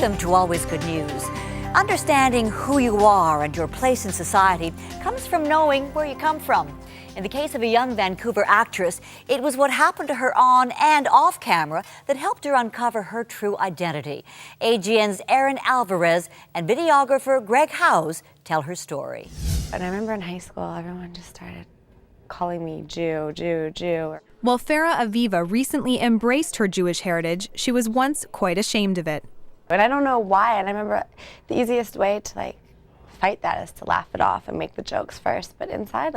Welcome to Always Good News. Understanding who you are and your place in society comes from knowing where you come from. In the case of a young Vancouver actress, it was what happened to her on and off camera that helped her uncover her true identity. AGN's Erin Alvarez and videographer Greg Howes tell her story. And I remember in high school, everyone just started calling me Jew, Jew, Jew. While Farrah Aviva recently embraced her Jewish heritage, she was once quite ashamed of it. And I don't know why, and I remember the easiest way to fight that is to laugh it off and make the jokes first. But inside,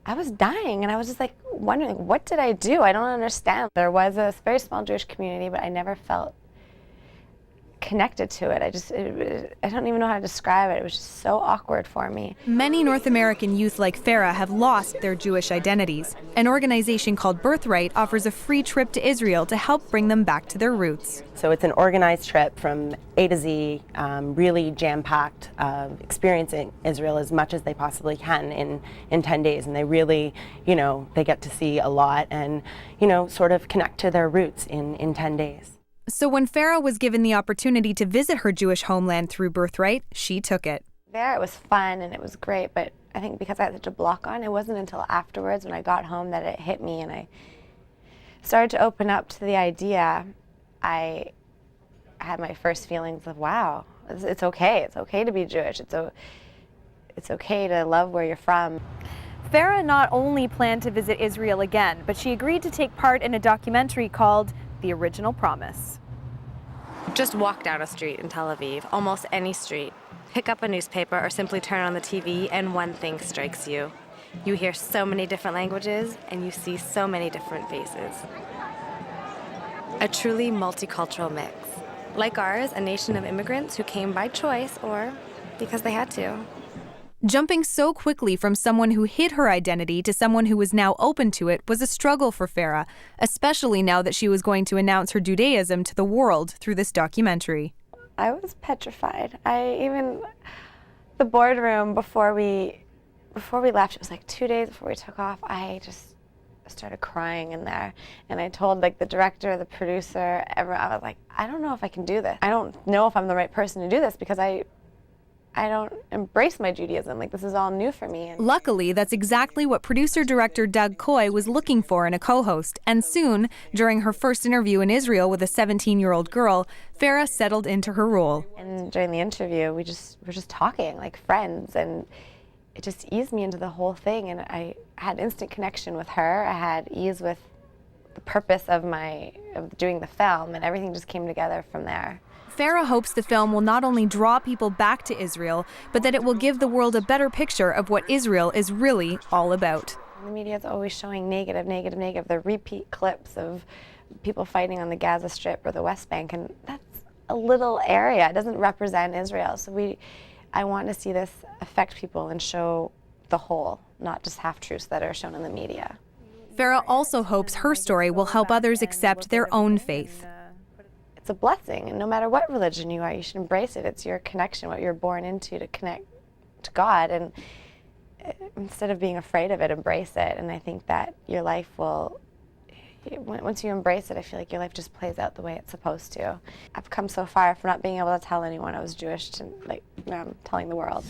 I was dying, and I was just wondering, what did I do? I don't understand. There was a very small Jewish community, but I never felt connected to it. I don't even know how to describe it. It was just so awkward for me. Many North American youth like Farrah have lost their Jewish identities. An organization called Birthright offers a free trip to Israel to help bring them back to their roots. So it's an organized trip from A to Z, really jam-packed, experiencing Israel as much as they possibly can in 10 days. And they really, they get to see a lot and, sort of connect to their roots in 10 days. So when Farrah was given the opportunity to visit her Jewish homeland through Birthright, she took it. There it was fun and it was great, but I think because I had such a block on, it wasn't until afterwards when I got home that it hit me and I started to open up to the idea. I had my first feelings of, wow, it's okay. It's okay to be Jewish. It's okay to love where you're from. Farrah not only planned to visit Israel again, but she agreed to take part in a documentary called The Original Promise. Just walk down a street in Tel Aviv, almost any street. Pick up a newspaper or simply turn on the TV and one thing strikes you. You hear so many different languages and you see so many different faces. A truly multicultural mix. Like ours, a nation of immigrants who came by choice or because they had to. Jumping so quickly from someone who hid her identity to someone who was now open to it was a struggle for Farrah, especially now that she was going to announce her Judaism to the world through this documentary. I was petrified. The boardroom before we left, it was 2 days before we took off, I just started crying in there. And I told the director, the producer, everyone, I was like, I don't know if I can do this. I don't know if I'm the right person to do this because I don't embrace my Judaism. This is all new for me. Luckily, that's exactly what producer-director Doug Coy was looking for in a co-host. And soon, during her first interview in Israel with a 17-year-old girl, Farrah settled into her role. And during the interview, we were just talking like friends, and it just eased me into the whole thing. And I had instant connection with her. I had ease with the purpose of doing the film, and everything just came together from there. Farrah hopes the film will not only draw people back to Israel, but that it will give the world a better picture of what Israel is really all about. The media is always showing negative, negative, negative. The repeat clips of people fighting on the Gaza Strip or the West Bank, and that's a little area. It doesn't represent Israel. So I want to see this affect people and show the whole, not just half-truths that are shown in the media. Farrah also hopes her story will help others accept their own faith. It's a blessing, and no matter what religion you are, you should embrace it. It's your connection, what you're born into to connect to God, and instead of being afraid of it, embrace it. And I think that your life will, once you embrace it, I feel like your life just plays out the way it's supposed to. I've come so far from not being able to tell anyone I was Jewish to now I'm telling the world.